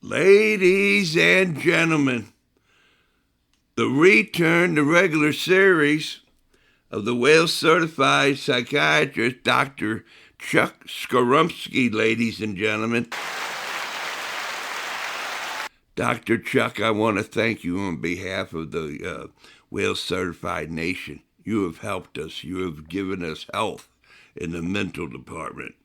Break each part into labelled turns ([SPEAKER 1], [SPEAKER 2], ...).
[SPEAKER 1] Ladies and gentlemen, the return to regular series of the Wales certified psychiatrist, Dr. Chuck Zorumski, ladies and gentlemen. Dr. Chuck, I want to thank you on behalf of the Wales certified nation. You have helped us. You have given us health in the mental department.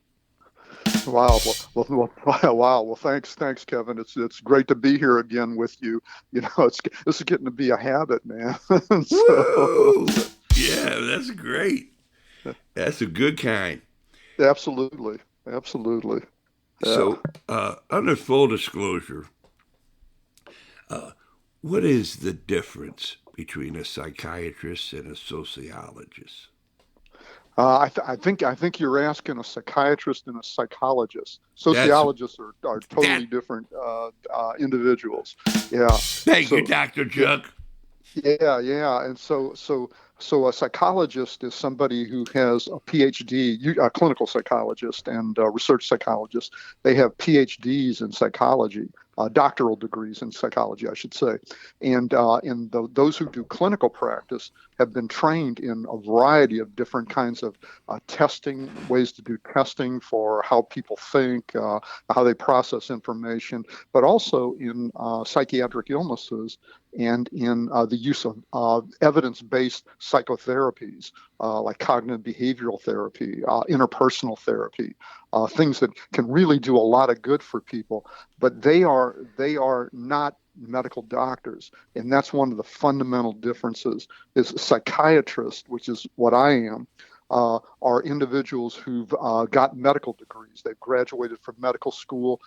[SPEAKER 2] Wow. Wow. Well, thanks, Kevin. It's great to be here again with you. This is getting to be a habit, man.
[SPEAKER 1] Woo! Yeah, that's great. That's a good kind.
[SPEAKER 2] Absolutely, absolutely. Yeah.
[SPEAKER 1] So, under full disclosure, what is the difference between a psychiatrist and a sociologist?
[SPEAKER 2] I think you're asking a psychiatrist and a psychologist.
[SPEAKER 1] That's
[SPEAKER 2] Sociologists are
[SPEAKER 1] that.
[SPEAKER 2] totally different individuals. Yeah.
[SPEAKER 1] Thank you,
[SPEAKER 2] So
[SPEAKER 1] Dr.
[SPEAKER 2] yeah,
[SPEAKER 1] Chuck.
[SPEAKER 2] yeah. And so a psychologist is somebody who has a PhD, a clinical psychologist and a research psychologist. They have PhDs in psychology, doctoral degrees in psychology, I should say. And those who do clinical practice have been trained in a variety of different kinds of testing, ways to do testing for how people think, how they process information, but also in psychiatric illnesses and in the use of evidence-based psychotherapies like cognitive behavioral therapy, interpersonal therapy, things that can really do a lot of good for people. But they are not medical doctors, and that's one of the fundamental differences. Is psychiatrist, which is what I am. Are individuals who've got medical degrees. They've graduated from medical school.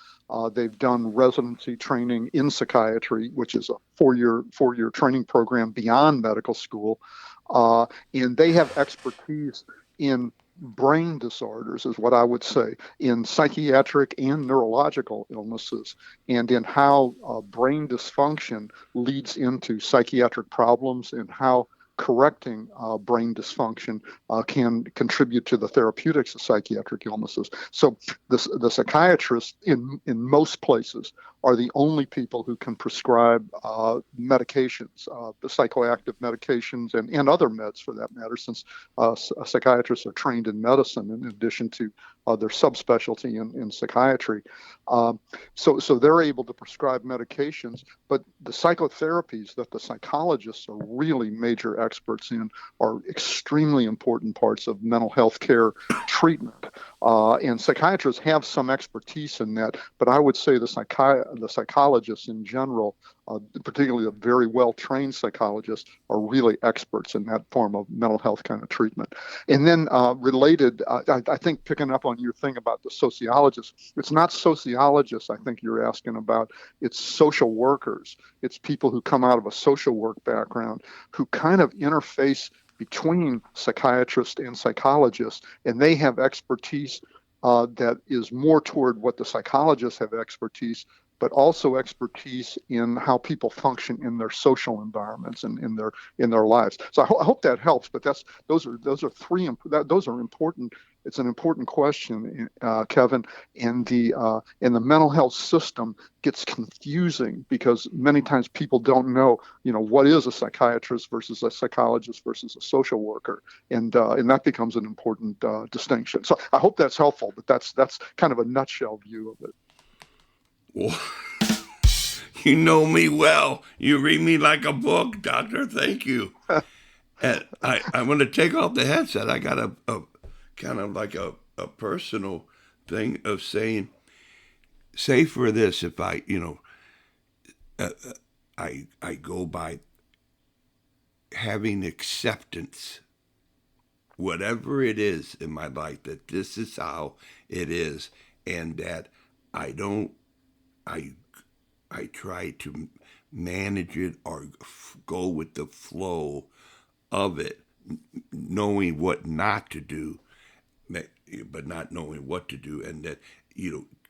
[SPEAKER 2] They've done residency training in psychiatry, which is a four-year training program beyond medical school, and they have expertise in brain disorders, is what I would say, in psychiatric and neurological illnesses, and in how brain dysfunction leads into psychiatric problems and how correcting brain dysfunction can contribute to the therapeutics of psychiatric illnesses. So the psychiatrists in most places are the only people who can prescribe medications, the psychoactive medications and other meds for that matter, since psychiatrists are trained in medicine in addition to their subspecialty in psychiatry. So they're able to prescribe medications, but the psychotherapies that the psychologists are really major experts in are extremely important parts of mental health care treatment. And psychiatrists have some expertise in that, but I would say the psychologists in general, particularly the very well-trained psychologists, are really experts in that form of mental health kind of treatment. And then related, I think picking up on your thing about the sociologists, it's not sociologists I think you're asking about, it's social workers. It's people who come out of a social work background who kind of interface between psychiatrists and psychologists, and they have expertise that is more toward what the psychologists have expertise, but also expertise in how people function in their social environments and in their lives. So I hope that helps. But those are important. It's an important question, Kevin. And the mental health system gets confusing because many times people don't know, what is a psychiatrist versus a psychologist versus a social worker, and that becomes an important distinction. So I hope that's helpful. But that's kind of a nutshell view of it.
[SPEAKER 1] Well, you know me well. You read me like a book, doctor. Thank you. And I'm going to take off the headset. I got a kind of like a personal thing of saying, say for this, if I go by having acceptance, whatever it is in my life, that this is how it is, and that I don't, I try to manage it or go with the flow of it, knowing what not to do, but not knowing what to do, and that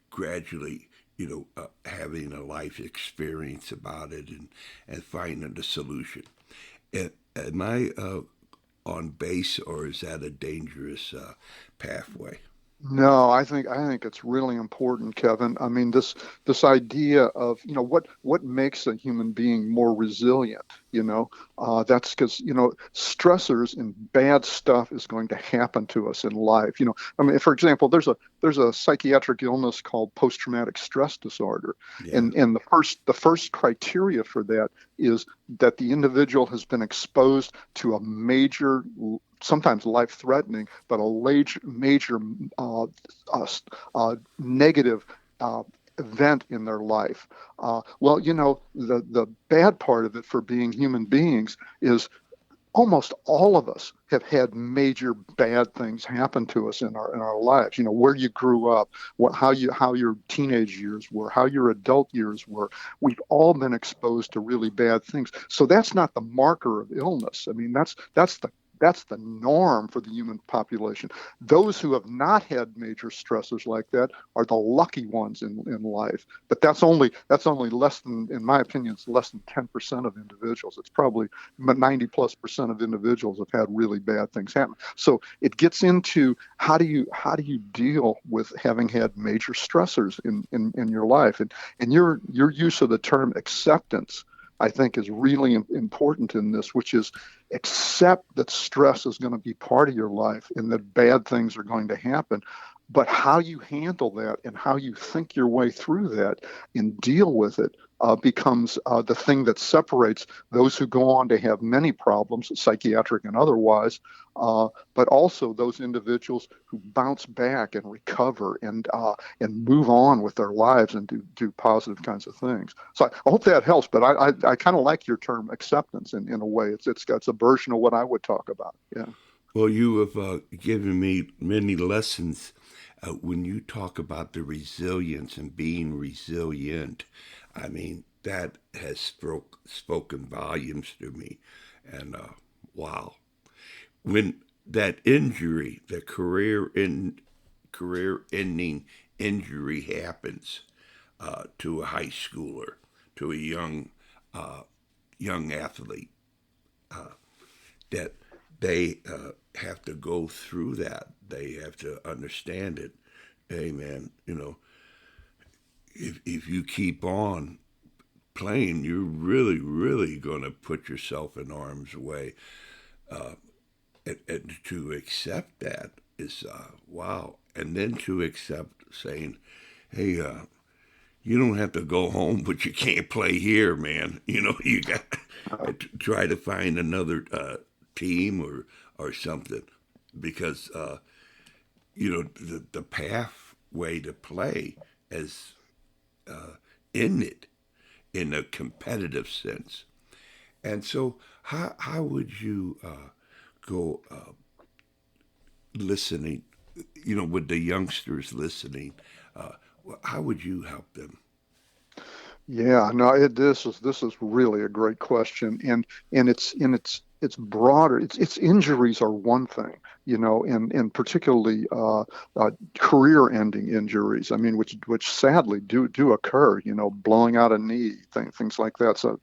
[SPEAKER 1] gradually having a life experience about it and finding a solution. Am I on base, or is that a dangerous pathway?
[SPEAKER 2] No, I think it's really important, Kevin. I mean, this idea of, what makes a human being more resilient, that's because, stressors and bad stuff is going to happen to us in life. I mean, for example, there's a psychiatric illness called post-traumatic stress disorder.
[SPEAKER 1] Yeah.
[SPEAKER 2] And the first criteria for that is that the individual has been exposed to a major, sometimes life-threatening, but a major negative event in their life. Well, the bad part of it for being human beings is almost all of us have had major bad things happen to us in our lives. Where you grew up, how your teenage years were, how your adult years were. We've all been exposed to really bad things. So that's not the marker of illness. I mean, that's the norm for the human population. Those who have not had major stressors like that are the lucky ones in life. But that's only less than, in my opinion, it's less than 10% of individuals. It's probably 90+% of individuals have had really bad things happen. So it gets into how do you deal with having had major stressors in your life, and your use of the term acceptance, I think, is really important in this, which is accept that stress is going to be part of your life and that bad things are going to happen. But how you handle that and how you think your way through that and deal with it becomes the thing that separates those who go on to have many problems, psychiatric and otherwise, but also those individuals who bounce back and recover and move on with their lives and do positive kinds of things. So I hope that helps. But I kind of like your term acceptance in a way. It's a version of what I would talk about. Yeah.
[SPEAKER 1] Well, you have given me many lessons when you talk about the resilience and being resilient. I mean, that has spoken volumes to me. And wow, when that injury, the career-ending injury happens to a high schooler, to a young athlete, that they have to go through that. They have to understand it. Hey, man, if you keep on playing, you're really, really going to put yourself in harm's way. And to accept that is wow. And then to accept saying, hey, you don't have to go home, but you can't play here, man. You got to try to find another team or something, because the pathway to play is in it in a competitive sense. And so, how would you go listening? With the youngsters listening, uh, how would you help them?
[SPEAKER 2] Yeah, no, this is really a great question, and it's broader. It's injuries are one thing, and particularly career-ending injuries. I mean, which sadly do occur. Blowing out a knee, things like that. So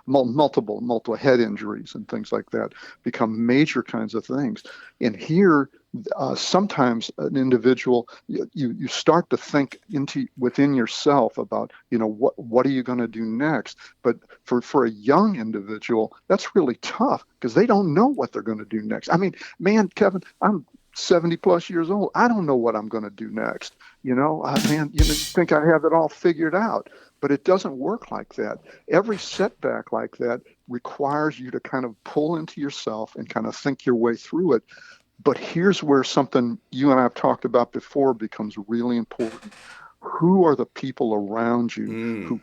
[SPEAKER 2] multiple head injuries and things like that become major kinds of things. And here, sometimes an individual, you start to think into within yourself about, what are you going to do next. But for a young individual, that's really tough because they don't know what they're going to do next. I mean, man, Kevin, I'm 70 plus years old. I don't know what I'm going to do next. Man, you think I have it all figured out, but it doesn't work like that. Every setback like that requires you to kind of pull into yourself and kind of think your way through it. But here's where something you and I have talked about before becomes really important. Who are the people around you
[SPEAKER 1] Mm.
[SPEAKER 2] who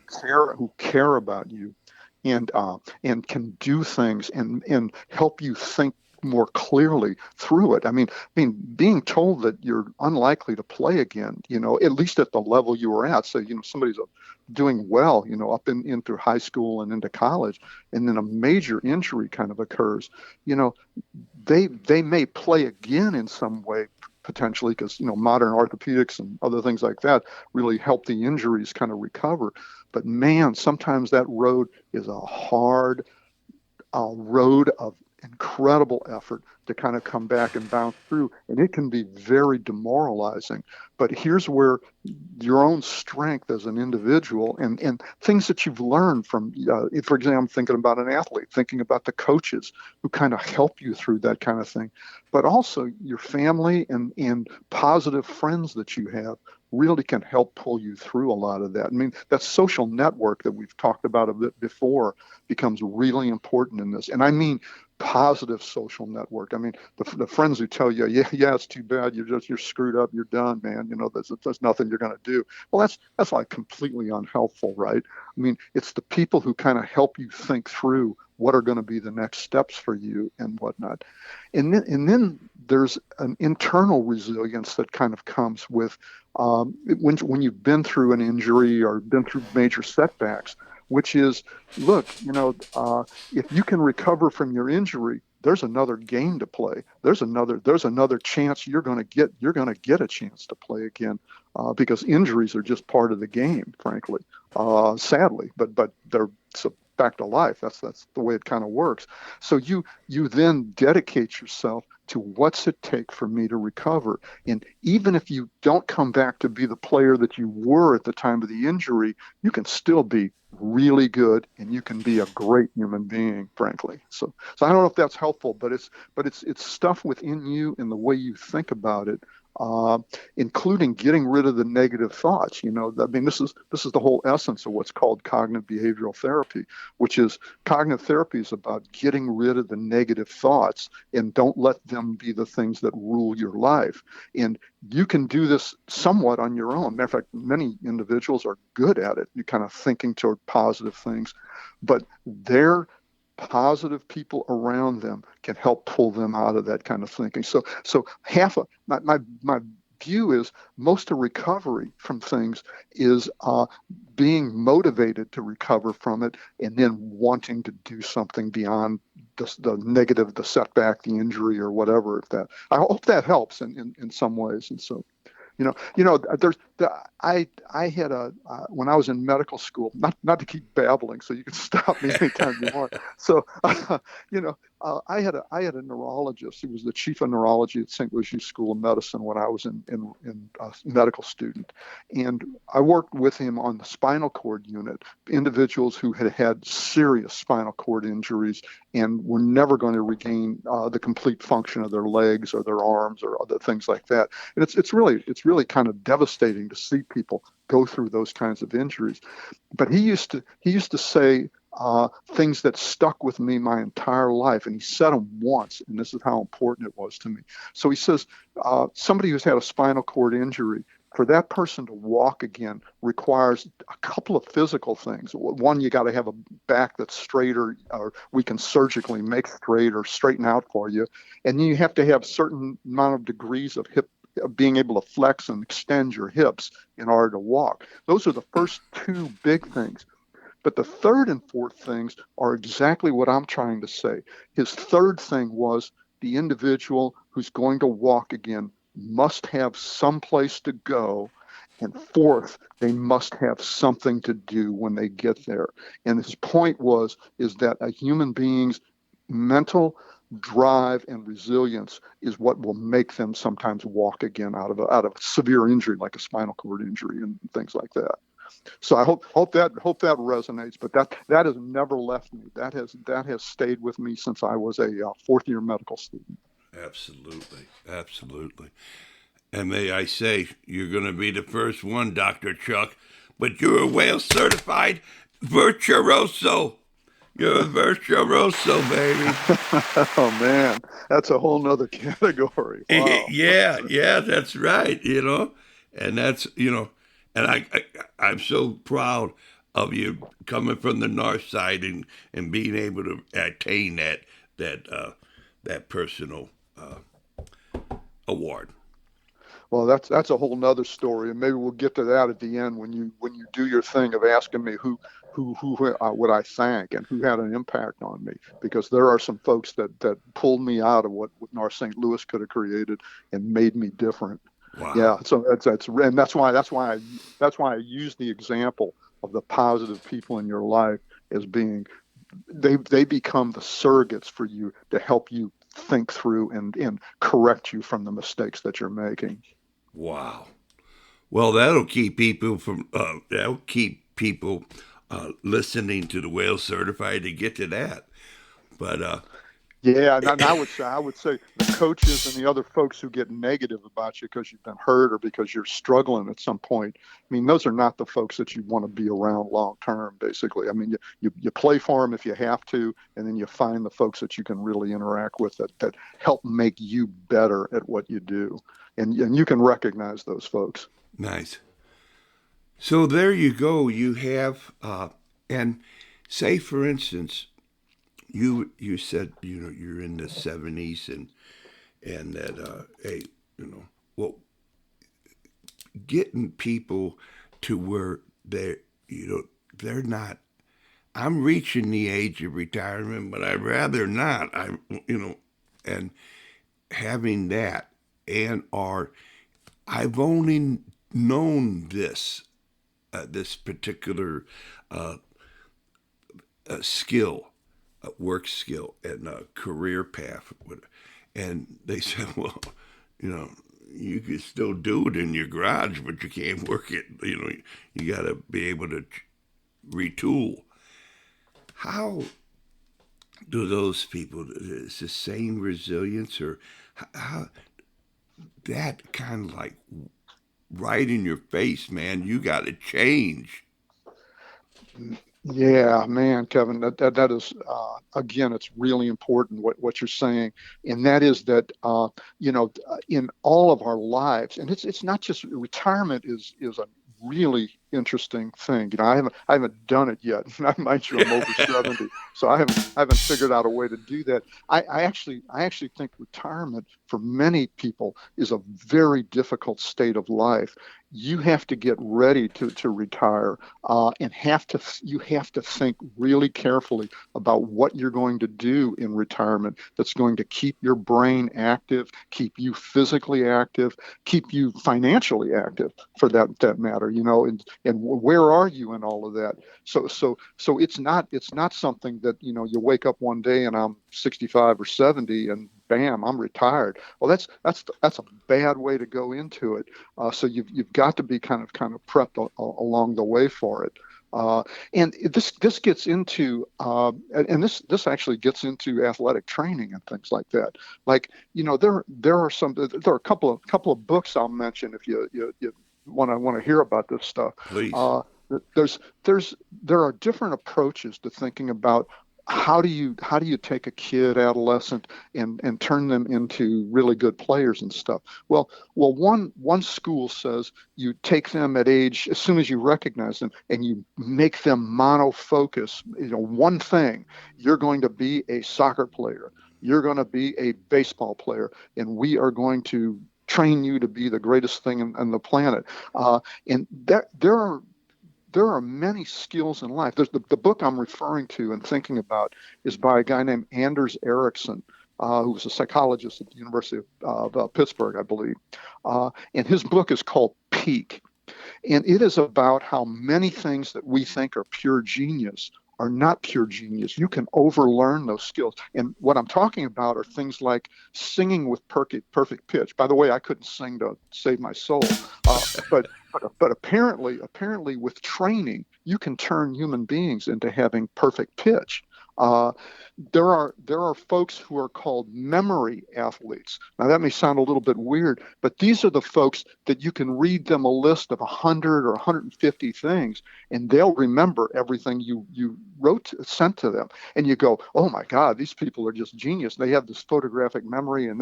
[SPEAKER 2] care about you and can do things and help you think more clearly through it. I mean, being told that you're unlikely to play again, at least at the level you were at. So, somebody's doing well, up into high school and into college, and then a major injury kind of occurs. You know, they may play again in some way potentially because modern orthopedics and other things like that really help the injuries kind of recover. But man, sometimes that road is a hard road of incredible effort to kind of come back and bounce through, and it can be very demoralizing. But here's where your own strength as an individual and things that you've learned from, for example, I'm thinking about an athlete, thinking about the coaches who kind of help you through that kind of thing, but also your family and positive friends that you have really can help pull you through a lot of that. I mean, that social network that we've talked about a bit before becomes really important in this. And I mean positive social network. I mean, the friends who tell you, yeah, it's too bad, you're screwed up, you're done, man. There's nothing you're going to do. Well, that's like completely unhelpful, right? I mean, it's the people who kind of help you think through what are going to be the next steps for you and whatnot. And then there's an internal resilience that kind of comes with when you've been through an injury or been through major setbacks, which is, look, if you can recover from your injury, there's another game to play. There's another chance you're going to get a chance to play again, because injuries are just part of the game, frankly, sadly. But they're back to life. That's the way it kind of works. So you then dedicate yourself to what's it take for me to recover. And even if you don't come back to be the player that you were at the time of the injury, you can still be really good, and you can be a great human being, frankly. So I don't know if that's helpful, but it's stuff within you and the way you think about it, including getting rid of the negative thoughts. I mean, this is the whole essence of what's called cognitive behavioral therapy, which is cognitive therapy is about getting rid of the negative thoughts and don't let them be the things that rule your life. And you can do this somewhat on your own. Matter of fact, many individuals are good at it. You're kind of thinking toward positive things, but they're positive people around them can help pull them out of that kind of thinking. So half of my view is most of recovery from things is being motivated to recover from it and then wanting to do something beyond the negative, the setback, the injury, or whatever. I hope that helps in some ways. And so, I had when I was in medical school, not to keep babbling, so you can stop me anytime you want. So, I had a neurologist who was the chief of neurology at St. Lucie School of Medicine when I was in a medical student, and I worked with him on the spinal cord unit, individuals who had serious spinal cord injuries and were never going to regain the complete function of their legs or their arms or other things like that. And it's really kind of devastating to see people go through those kinds of injuries. But he used to say things that stuck with me my entire life, and he said them once, and this is how important it was to me. So he says, somebody who's had a spinal cord injury, for that person to walk again requires a couple of physical things. One, you got to have a back that's straight, or we can surgically make straight or straighten out for you. And then you have to have certain amount of degrees of being able to flex and extend your hips in order to walk. Those are the first two big things. But the third and fourth things are exactly what I'm trying to say. His third thing was the individual who's going to walk again must have some place to go. And fourth, they must have something to do when they get there. And his point is that a human being's mental drive and resilience is what will make them sometimes walk again out of a severe injury like a spinal cord injury and things like that. So I hope that resonates. But that has never left me. That has stayed with me since I was a fourth year medical student.
[SPEAKER 1] Absolutely. And may I say, you're going to be the first one, Dr. Chuck, but you're a Wales certified virtuoso. You're a virtuoso, baby.
[SPEAKER 2] Oh, man, that's a whole nother category. Wow.
[SPEAKER 1] Yeah, that's right, and that's, and I'm so proud of you coming from the north side and being able to attain that personal award.
[SPEAKER 2] Well, that's a whole nother story, and maybe we'll get to that at the end when you do your thing of asking me who would I thank and who had an impact on me, because there are some folks that pulled me out of what North St. Louis could have created and made me different.
[SPEAKER 1] Wow.
[SPEAKER 2] Yeah, so that's why I use the example of the positive people in your life as being they become the surrogates for you to help you think through and correct you from the mistakes that you're making.
[SPEAKER 1] Wow. Well, that'll keep people listening to the Whale Certified to get to that. But
[SPEAKER 2] Yeah, and I would say the coaches and the other folks who get negative about you because you've been hurt or because you're struggling at some point. I mean, those are not the folks that you want to be around long term. Basically, I mean, you play for them if you have to, and then you find the folks that you can really interact with that help make you better at what you do, and you can recognize those folks.
[SPEAKER 1] nice. So there you go. You have, and say for instance, you said you're in the 70s and that hey well getting people to where they're not. I'm reaching the age of retirement, but I'd rather not. And having that and are I've only known this particular uh, skill, work skill, and career path. And they said, well, you know, you can still do it in your garage, but you can't work it. You got to be able to retool. How do those people? Is the same resilience, or how that kind of like right in your face, man? You got to change.
[SPEAKER 2] Yeah, man, Kevin, that is again, it's really important what you're saying, and that is that in all of our lives, and it's not just retirement is a really interesting thing. I haven't done it yet. Mind you, I'm over 70, so I haven't figured out a way to do that. I actually think retirement for many people is a very difficult state of life. You have to get ready to retire, and you have to think really carefully about what you're going to do in retirement that's going to keep your brain active, keep you physically active, keep you financially active for that matter, and where are you in all of that? So it's not something that you wake up one day and I'm 65 or 70 and bam, I'm retired. Well, that's a bad way to go into it. So you've got to be kind of prepped along the way for it. And this gets into and this actually gets into athletic training and things like that. Like there are a couple of books I'll mention if you want to hear about this stuff.
[SPEAKER 1] Please.
[SPEAKER 2] Uh, there's there are different approaches to thinking about how do you take a kid, adolescent, and turn them into really good players and stuff. Well, one school says you take them at age as soon as you recognize them, and you make them monofocus. One thing. You're going to be a soccer player. You're going to be a baseball player, and we are going to train you to be the greatest thing on the planet. And there are many skills in life. There's the book I'm referring to and thinking about is by a guy named Anders Ericsson, who was a psychologist at the University of Pittsburgh, I believe. And his book is called Peak. And it is about how many things that we think are pure genius are not pure genius. You can overlearn those skills. And what I'm talking about are things like singing with perfect pitch. By the way, I couldn't sing to save my soul. But apparently with training, you can turn human beings into having perfect pitch. Uh, there are folks who are called memory athletes. Now that may sound a little bit weird, but these are the folks that you can read them a list of 100 or 150 things, and they'll remember everything you sent to them. And you go, oh my God, these people are just genius. They have this photographic memory, and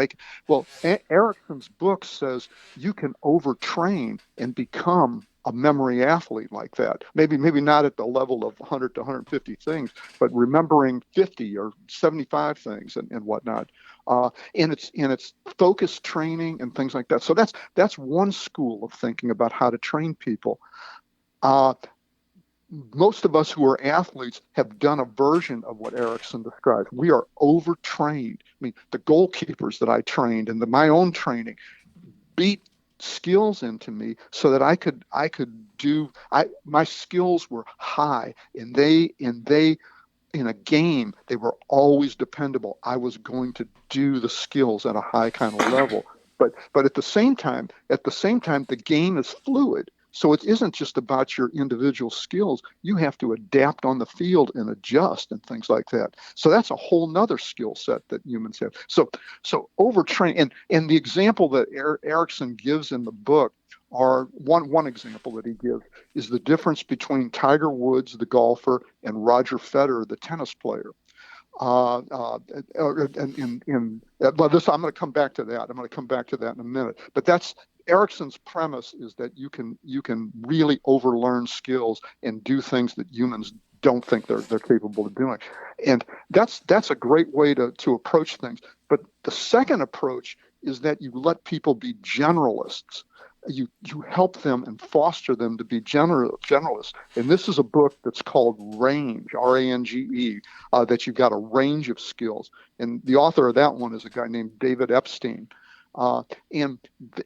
[SPEAKER 2] Erickson's book says you can overtrain and become a memory athlete like that. Maybe not at the level of 100 to 150 things, but remembering 50 or 75 things and whatnot. And it's focused training and things like that. So that's one school of thinking about how to train people. Most of us who are athletes have done a version of what Erickson described. We are overtrained. I mean, the goalkeepers that I trained and my own training beat skills into me so that I could do. My skills were high, and they in a game, they were always dependable. I was going to do the skills at a high kind of level. But at the same time, the game is fluid. So it isn't just about your individual skills. You have to adapt on the field and adjust and things like that. So that's a whole nother skill set that humans have. So overtraining, and the example that Erickson gives in the book, are one example that he gives is the difference between Tiger Woods, the golfer, and Roger Federer, the tennis player. But this, I'm going to come back to that. I'm going to come back to that in a minute. But that's Erickson's premise, is that you can really overlearn skills and do things that humans don't think they're capable of doing. And that's a great way to approach things. But the second approach is that you let people be generalists. You help them and foster them to be generalists. And this is a book that's called Range, R-A-N-G-E, that you've got a range of skills. And the author of that one is a guy named David Epstein. And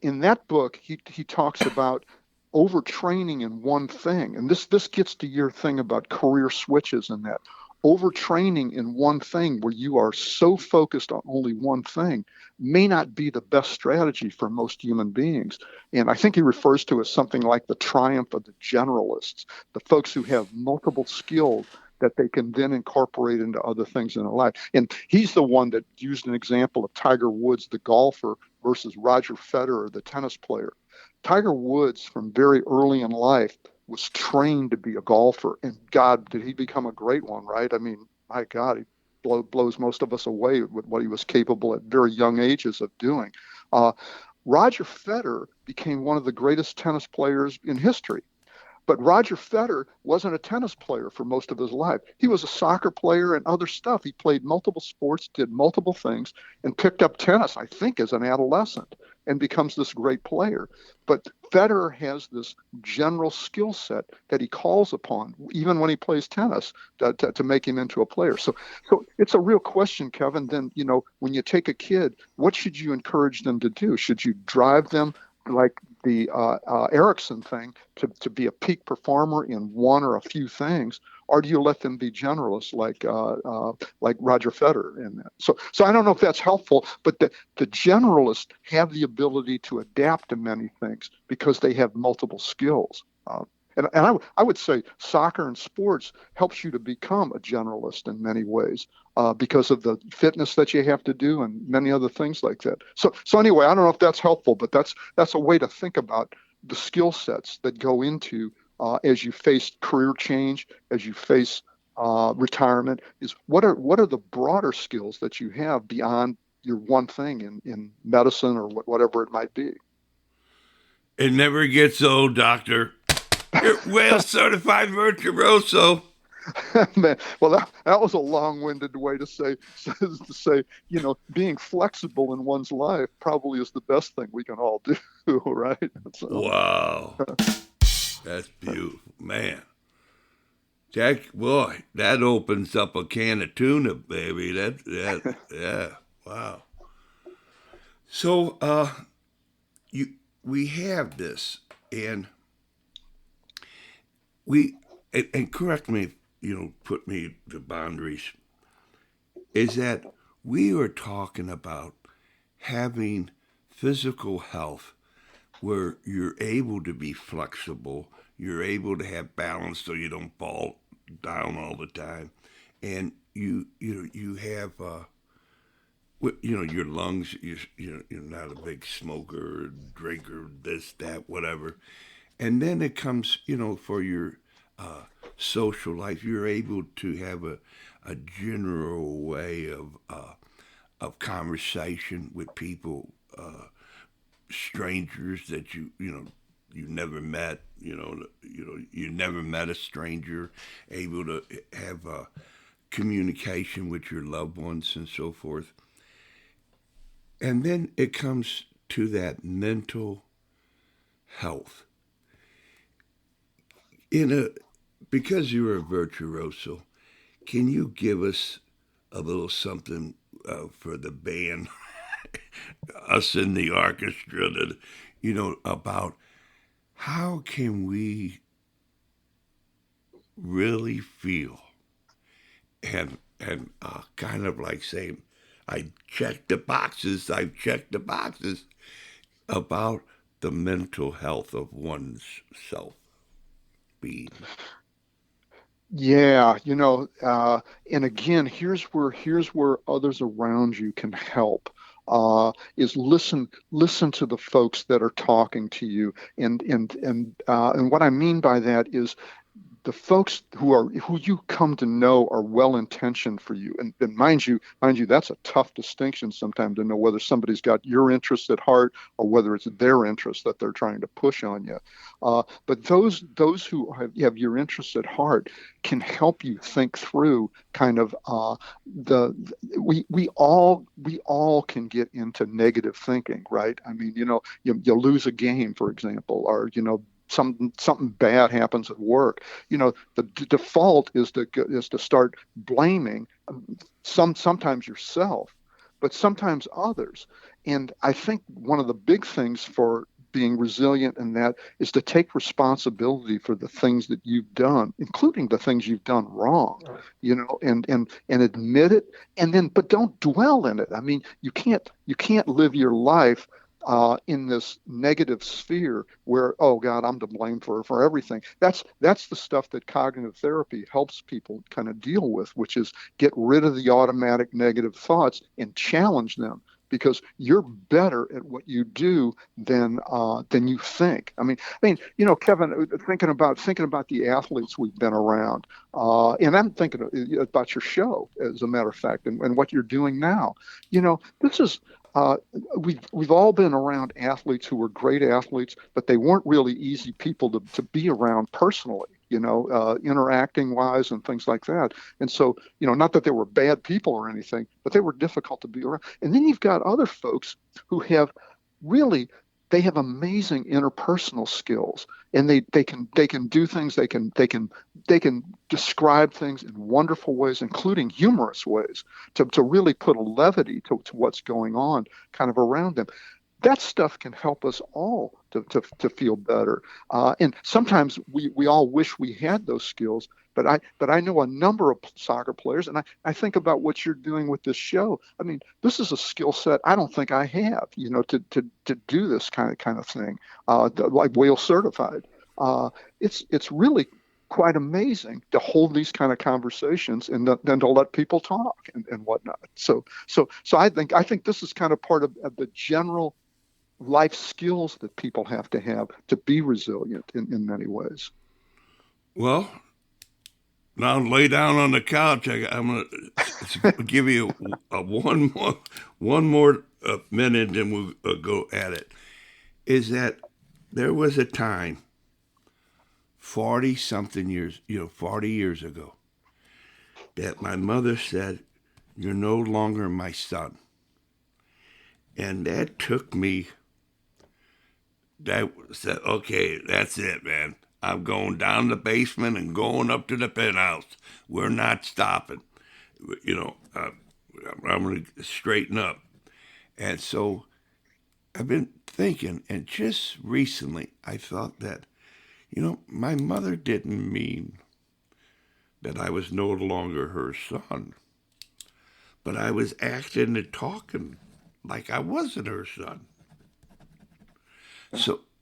[SPEAKER 2] in that book, he talks about overtraining in one thing. And this gets to your thing about career switches and that. Overtraining in one thing where you are so focused on only one thing may not be the best strategy for most human beings. And I think he refers to it as something like the triumph of the generalists, the folks who have multiple skills that they can then incorporate into other things in their life. And he's the one that used an example of Tiger Woods, the golfer, versus Roger Federer, the tennis player. Tiger Woods, from very early in life, was trained to be a golfer, and God, did he become a great one, right? I mean, my God, he blows most of us away with what he was capable at very young ages of doing. Roger Federer became one of the greatest tennis players in history. But Roger Federer wasn't a tennis player for most of his life. He was a soccer player and other stuff. He played multiple sports, did multiple things, and picked up tennis, I think, as an adolescent, and becomes this great player. But Federer has this general skill set that he calls upon, even when he plays tennis, to make him into a player. So it's a real question, Kevin. Then, when you take a kid, what should you encourage them to do? Should you drive them like the Erickson thing to be a peak performer in one or a few things, or do you let them be generalists like Roger Federer in that? So I don't know if that's helpful, but the generalists have the ability to adapt to many things because they have multiple skills. And I would say soccer and sports helps you to become a generalist in many ways because of the fitness that you have to do and many other things like that. So anyway, I don't know if that's helpful, but that's a way to think about the skill sets that go into as you face career change, as you face retirement. Is what are the broader skills that you have beyond your one thing in medicine or whatever it might be.
[SPEAKER 1] It never gets old, Doctor. You're well certified virtuoso.
[SPEAKER 2] Man, well, that was a long-winded way to say, being flexible in one's life probably is the best thing we can all do, right? So.
[SPEAKER 1] Wow. That's beautiful. Man. Jack, boy, that opens up a can of tuna, baby. Yeah. Wow. So, we have this, and and correct me if put me to boundaries, is that we are talking about having physical health where you're able to be flexible, you're able to have balance so you don't fall down all the time, and you have your lungs, you're not a big smoker, drinker, this, that, whatever. And then it comes, for your social life, you're able to have a general way of conversation with people, strangers that you never met. You never met a stranger, able to have communication with your loved ones and so forth. And then it comes to that mental health. Because you're a virtuoso, can you give us a little something for the band, us in the orchestra, about how can we really feel and kind of like saying, I checked the boxes. I've checked the boxes about the mental health of one's self being.
[SPEAKER 2] Yeah, and again, here's where others around you can help. Is listen to the folks that are talking to you, and what I mean by that is the folks who you come to know are well intentioned for you, and mind you, that's a tough distinction sometimes to know whether somebody's got your interests at heart or whether it's their interests that they're trying to push on you. But those who have your interests at heart can help you think through kind of the we all can get into negative thinking, right? I mean, you lose a game, for example, or something bad happens at work. The default is to start blaming sometimes yourself, but sometimes others. And I think one of the big things for being resilient in that is to take responsibility for the things that you've done, including the things you've done wrong, and admit it, and then but don't dwell in it. I mean, you can't live your life in this negative sphere where, oh God, I'm to blame for everything. That's the stuff that cognitive therapy helps people kind of deal with, which is get rid of the automatic negative thoughts and challenge them, because you're better at what you do than you think. I mean, Kevin, thinking about the athletes we've been around, and I'm thinking about your show, as a matter of fact, and what you're doing now. This is we've all been around athletes who were great athletes, but they weren't really easy people to be around personally, interacting wise and things like that. And so, not that they were bad people or anything, but they were difficult to be around. And then you've got other folks who have really they have amazing interpersonal skills, and they can do things, they can describe things in wonderful ways, including humorous ways, to really put a levity to what's going on kind of around them. That stuff can help us all to feel better. And sometimes we all wish we had those skills, but I know a number of soccer players, and I think about what you're doing with this show. I mean, this is a skill set I don't think I have, to do this kind of thing, like Whale certified. It's really quite amazing to hold these kind of conversations and then to let people talk and whatnot. So I think this is kind of part of the general life skills that people have to be resilient in many ways.
[SPEAKER 1] Well, now lay down on the couch. I'm going to give you one more minute, and we'll go at it. Is that there was a time, 40 something years, 40 years ago, that my mother said, "You're no longer my son." And that took me, that said, okay, that's it, man. I'm going down the basement and going up to the penthouse. We're not stopping. I'm going to straighten up. And so I've been thinking, and just recently I thought that, my mother didn't mean that I was no longer her son, but I was acting and talking like I wasn't her son.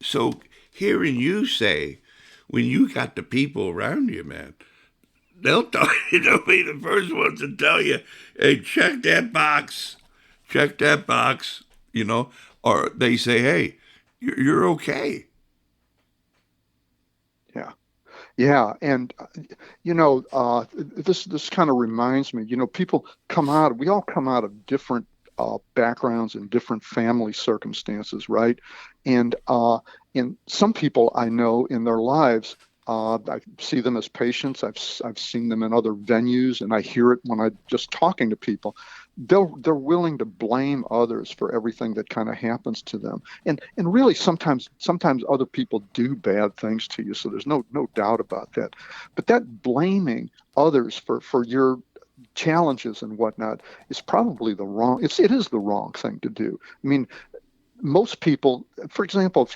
[SPEAKER 1] So hearing you say, when you got the people around you, man, they'll be the first ones to tell you, hey, check that box, or they say, hey, you're okay.
[SPEAKER 2] Yeah. Yeah, and this kind of reminds me, we all come out of different backgrounds and different family circumstances, right? And some people I know in their lives, I see them as patients. I've seen them in other venues, and I hear it when I'm just talking to people. They're willing to blame others for everything that kind of happens to them, and really sometimes other people do bad things to you. So there's no doubt about that. But that blaming others for your challenges and whatnot is probably it is the wrong thing to do. I mean, most people, for example,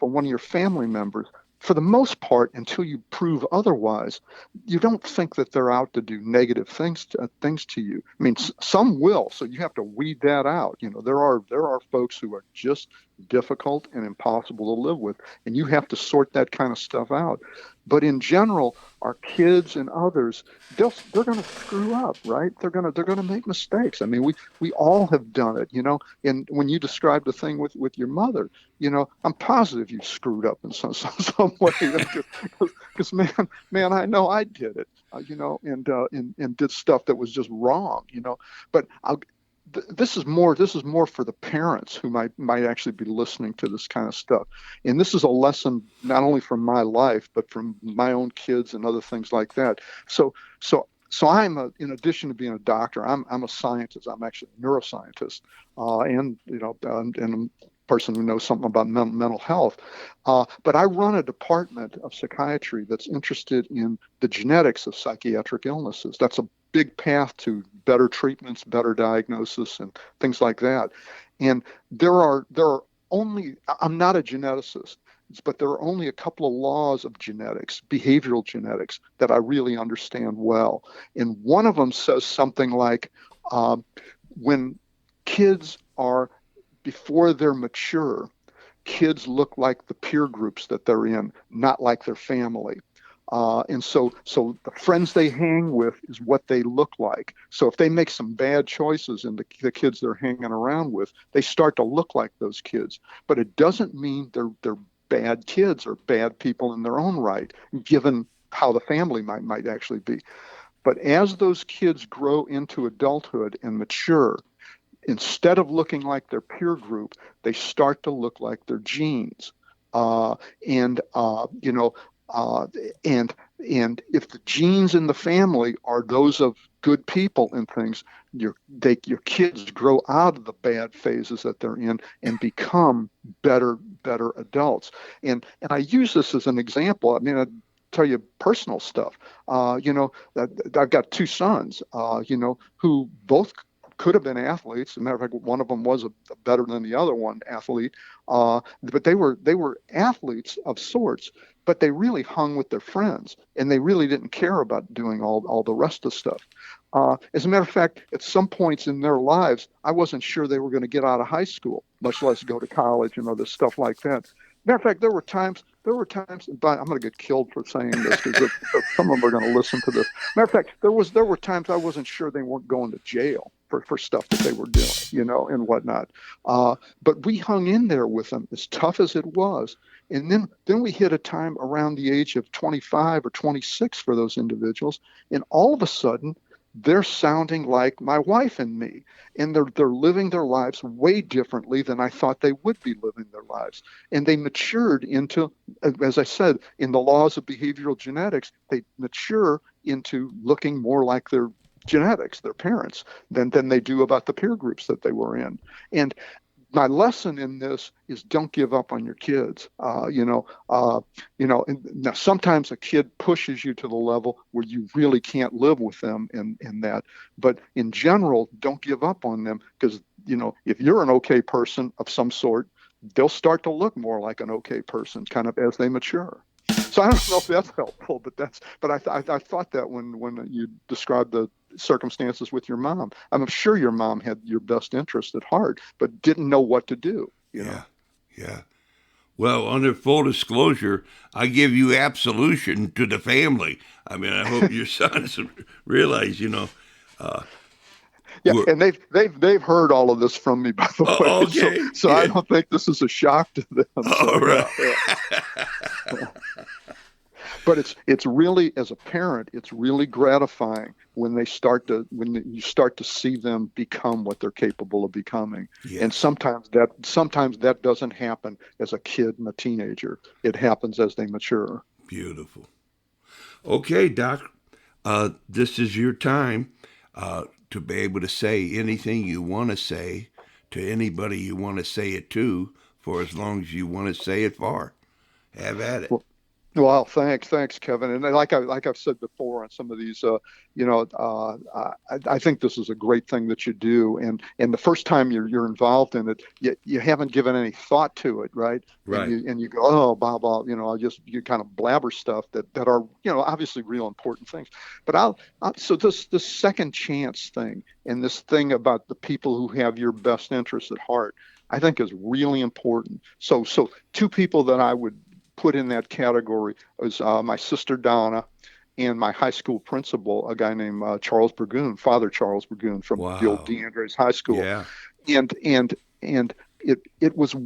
[SPEAKER 2] one of your family members for the most part, until you prove otherwise, you don't think that they're out to do negative things to you. I mean, some will, so you have to weed that out. There are folks who are just difficult and impossible to live with, and you have to sort that kind of stuff out. But in general, our kids and others, they're going to screw up, right? They're going to make mistakes. I mean, we all have done it, And when you described the thing with your mother, I'm positive you screwed up in some way, because man, I know I did it, and did stuff that was just wrong, But this is more for the parents who might actually be listening to this kind of stuff. And this is a lesson not only from my life, but from my own kids and other things like that. So in addition to being a doctor, I'm a scientist. I'm actually a neuroscientist, and a person who knows something about mental health. But I run a department of psychiatry that's interested in the genetics of psychiatric illnesses. That's a big path to better treatments, better diagnosis, and things like that. And there are only, I'm not a geneticist, but there are only a couple of laws of genetics, behavioral genetics, that I really understand well. And one of them says something like, when kids are, before they're mature, kids look like the peer groups that they're in, not like their family. And so the friends they hang with is what they look like. So if they make some bad choices in the kids they're hanging around with, they start to look like those kids. But it doesn't mean they're bad kids or bad people in their own right, given how the family might actually be. But as those kids grow into adulthood and mature, instead of looking like their peer group, they start to look like their genes. And if the genes in the family are those of good people and things, your kids grow out of the bad phases that they're in and become better adults. And I use this as an example. I mean, I tell you personal stuff. I've got two sons, who both could have been athletes. As a matter of fact, one of them was a better than the other one athlete, but they were athletes of sorts. But they really hung with their friends, and they really didn't care about doing all the rest of the stuff. As a matter of fact, at some points in their lives, I wasn't sure they were going to get out of high school, much less go to college and other stuff like that. Matter of fact, there were times, but I'm going to get killed for saying this because some of them are going to listen to this. Matter of fact, there were times I wasn't sure they weren't going to jail for stuff that they were doing, and whatnot. But we hung in there with them, as tough as it was. And then we hit a time around the age of 25 or 26 for those individuals, and all of a sudden, they're sounding like my wife and me, and they're living their lives way differently than I thought they would be living their lives. And they matured into, as I said, in the laws of behavioral genetics, they mature into looking more like their genetics, their parents, than they do about the peer groups that they were in. And my lesson in this is don't give up on your kids. Now sometimes a kid pushes you to the level where you really can't live with them in that. But in general, don't give up on them, because, if you're an okay person of some sort, they'll start to look more like an okay person kind of as they mature. So I don't know if that's helpful, but I thought that when you described the circumstances with your mom, I'm sure your mom had your best interest at heart, but didn't know what to do.
[SPEAKER 1] Yeah. Well, under full disclosure, I give you absolution to the family. I mean, I hope your sons realize,
[SPEAKER 2] yeah, and they've heard all of this from me, by the way.
[SPEAKER 1] Okay.
[SPEAKER 2] So yeah. I don't think this is a shock to them.
[SPEAKER 1] All right.
[SPEAKER 2] Yeah. But it's really, as a parent, it's really gratifying when you start to see them become what they're capable of becoming. Yes. And sometimes that doesn't happen as a kid and a teenager. It happens as they mature.
[SPEAKER 1] Beautiful. Okay, Doc, this is your time to be able to say anything you want to say to anybody you want to say it to, for as long as you want to say it for. Have at it.
[SPEAKER 2] Well, Well, thanks, Kevin. And like I've said before on some of these, I think this is a great thing that you do. And the first time you're involved in it, you haven't given any thought to it, right? And
[SPEAKER 1] Right.
[SPEAKER 2] you go, oh, blah blah, you kind of blabber stuff that are obviously real important things. But so this second chance thing and this thing about the people who have your best interests at heart, I think is really important. So two people that I would put in that category was my sister Donna and my high school principal, a guy named Charles Burgoon, Father Charles Burgoon from the old
[SPEAKER 1] Wow.
[SPEAKER 2] DeAndres High School,
[SPEAKER 1] Yeah.
[SPEAKER 2] and it was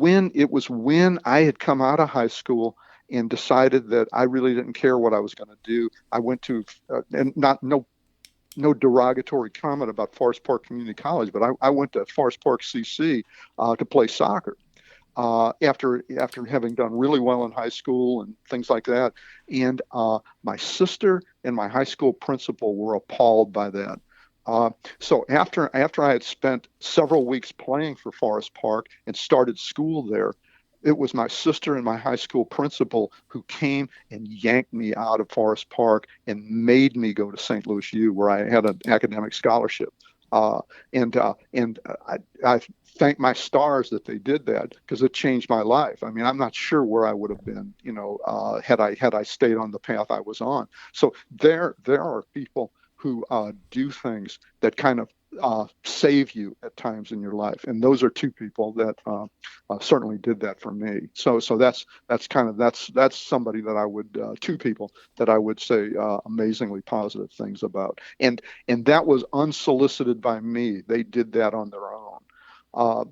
[SPEAKER 2] when I had come out of high school and decided that I really didn't care what I was going to do. I went to and not no derogatory comment about Forest Park Community College, but I went to Forest Park CC to play soccer after having done really well in high school and things like that. And my sister and my high school principal were appalled by that. So after I had spent several weeks playing for Forest Park and started school there, it was my sister and my high school principal who came and yanked me out of Forest Park and made me go to St. Louis U, where I had an academic scholarship. I thank my stars that they did that because it changed my life. I mean, I'm not sure where I would have been, had I stayed on the path I was on. So there are people who do things that kind of save you at times in your life, and those are two people that certainly did that for me. So that's somebody that I would two people that I would say amazingly positive things about, and that was unsolicited by me. They did that on their own. Uh,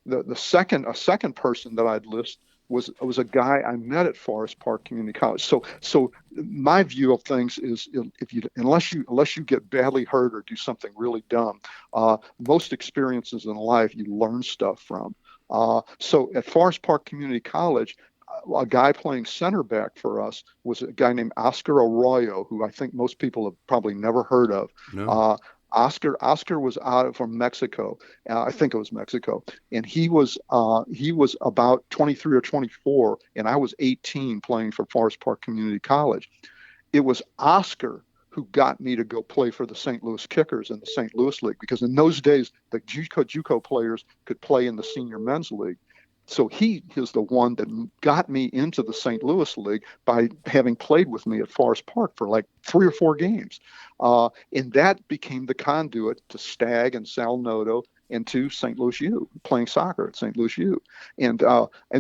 [SPEAKER 2] the second person that I'd list was a guy I met at Forest Park Community College. So my view of things is if you unless you get badly hurt or do something really dumb, most experiences in life you learn stuff from. So at Forest Park Community College, a guy playing center back for us was a guy named Oscar Arroyo, who I think most people have probably never heard of.
[SPEAKER 1] No.
[SPEAKER 2] Uh, Oscar was out from Mexico. I think it was Mexico, and he was about 23 or 24, and I was 18 playing for Forest Park Community College. It was Oscar who got me to go play for the St. Louis Kickers in the St. Louis League because in those days the JUCO players could play in the senior men's league. So he is the one that got me into the St. Louis League by having played with me at Forest Park for like 3 or 4 games. And that became the conduit to Stag and Sal Noto and to St. Louis U, playing soccer at St. Louis U. And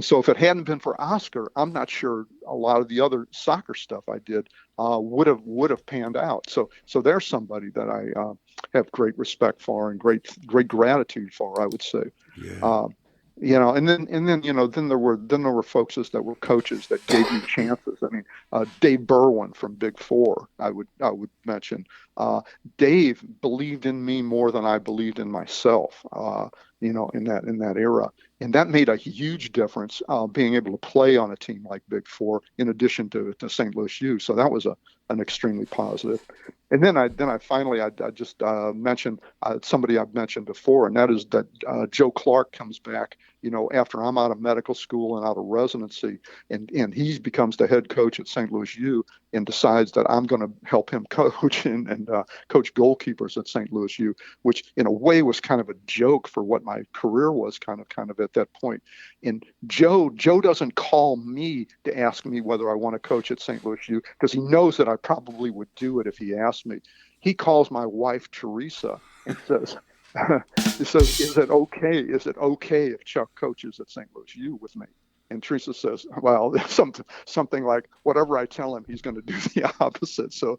[SPEAKER 2] so if it hadn't been for Oscar, I'm not sure a lot of the other soccer stuff I did would have panned out. So there's somebody that I have great respect for and great gratitude for, I would say.
[SPEAKER 1] Yeah.
[SPEAKER 2] Uh, then there were folks that were coaches that gave me chances. I mean, Dave Berwin from Big Four, I would mention. Dave believed in me more than I believed in myself. In that era, and that made a huge difference. Being able to play on a team like Big Four, in addition to St. Louis U, so that was an extremely positive. And then I finally I just mentioned somebody I've mentioned before, and that is that Joe Clark comes back, after I'm out of medical school and out of residency, and he becomes the head coach at St. Louis U, and decides that I'm going to help him coach and coach goalkeepers at St. Louis U, which in a way was kind of a joke for what my career was kind of at that point. And Joe doesn't call me to ask me whether I want to coach at St. Louis U because he knows that I probably would do it if he asked me. He calls my wife Teresa and says, he says, "Is it okay? Is it okay if Chuck coaches at St. Louis U with me?" And Teresa says, "Well, something like whatever I tell him, he's going to do the opposite. So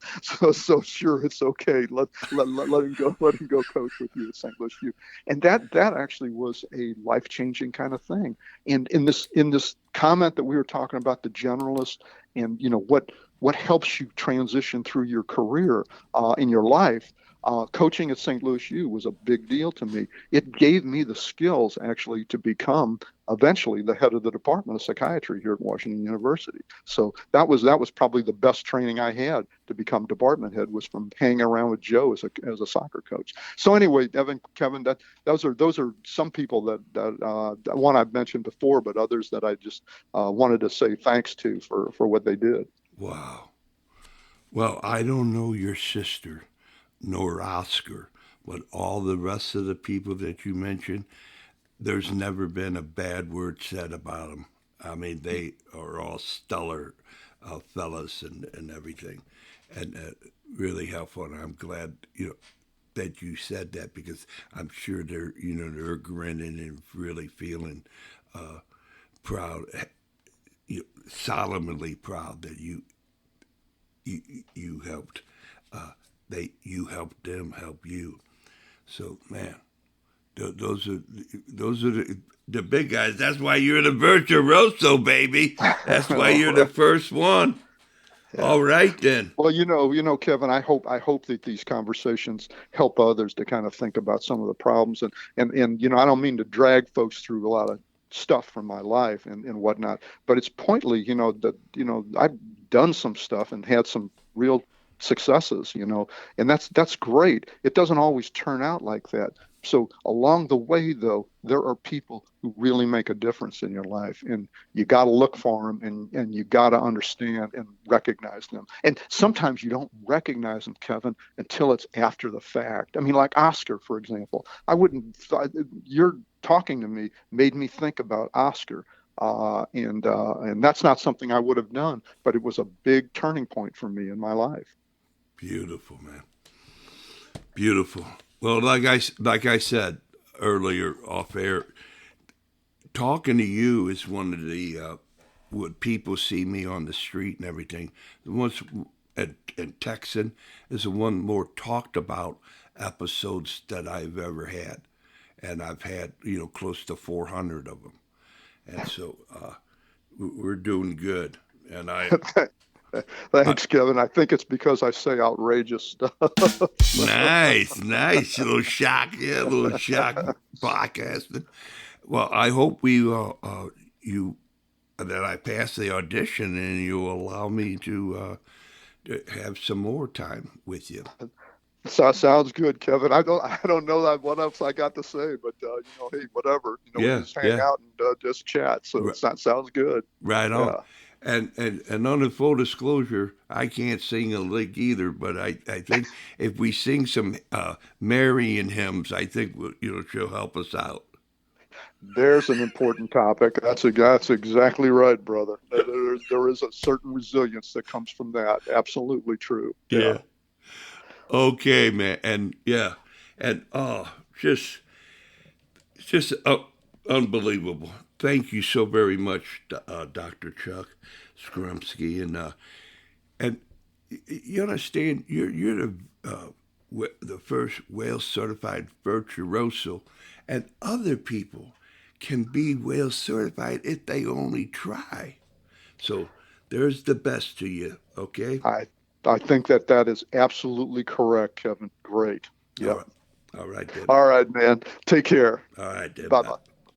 [SPEAKER 2] sure, it's okay. Let him go. Let him go coach with you at St. Louis U." And that actually was a life changing kind of thing. And in this comment that we were talking about the generalist and what helps you transition through your career in your life. Coaching at St. Louis U was a big deal to me. It gave me the skills actually to become eventually the head of the Department of Psychiatry here at Washington University. So that was probably the best training I had to become department head, was from hanging around with Joe as a soccer coach. So anyway, Kevin, those are some people that one I've mentioned before, but others that I just wanted to say thanks to for what they did.
[SPEAKER 1] Wow. Well, I don't know your sister nor Oscar, but all the rest of the people that you mentioned, there's never been a bad word said about them. I mean, they are all stellar fellas and everything, and really helpful. And I'm glad that you said that because I'm sure they're grinning and really feeling proud, solemnly proud that you you helped you helped them help you. So man, those are the big guys. That's why you're the virtuoso, baby. That's why you're the first one.
[SPEAKER 2] Yeah.
[SPEAKER 1] All right then.
[SPEAKER 2] Well, Kevin, I hope that these conversations help others to kind of think about some of the problems and I don't mean to drag folks through a lot of stuff from my life and whatnot, but it's pointedly, that I've done some stuff and had some real successes, and that's great. It doesn't always turn out like that. So along the way, though, there are people who really make a difference in your life, and you got to look for them, and you got to understand and recognize them. And sometimes you don't recognize them, Kevin, until it's after the fact. I mean, like Oscar, for example. I wouldn't. Your talking to me made me think about Oscar. And that's not something I would have done, but it was a big turning point for me in my life.
[SPEAKER 1] Beautiful, man. Beautiful. Well, like I said earlier off air, talking to you is one of the when people see me on the street and everything. The ones in Texan is the one more talked about episodes that I've ever had, and I've had close to 400 of them, and so we're doing good. And I
[SPEAKER 2] Thanks, Kevin. I think it's because I say outrageous stuff.
[SPEAKER 1] nice, little shock, yeah, little shock podcasting. Well, I hope you that I pass the audition and you allow me to have some more time with you.
[SPEAKER 2] So sounds good, Kevin. I don't know that what else I got to say, but hey, whatever. We
[SPEAKER 1] Yeah,
[SPEAKER 2] just hang
[SPEAKER 1] yeah,
[SPEAKER 2] out and just chat. So
[SPEAKER 1] r-
[SPEAKER 2] that sounds good.
[SPEAKER 1] right on.
[SPEAKER 2] Yeah.
[SPEAKER 1] And under full disclosure, I can't sing a lick either. But I think if we sing some Marian hymns, I think she'll help us out.
[SPEAKER 2] There's an important topic. That's exactly right, brother. There is a certain resilience that comes from that. Absolutely true. Yeah.
[SPEAKER 1] Yeah. Okay, man. And yeah, and just unbelievable. Thank you so very much, Dr. Chuck Zorumski, and you understand you're the first Wales certified virtuoso, and other people can be Wales certified if they only try. So there's the best to you. Okay.
[SPEAKER 2] I I think that is absolutely correct, Kevin. Great.
[SPEAKER 1] All
[SPEAKER 2] Yep.
[SPEAKER 1] right. All right then.
[SPEAKER 2] All right, man. Take care.
[SPEAKER 1] All right then.
[SPEAKER 2] Bye
[SPEAKER 1] Bye.
[SPEAKER 2] bye.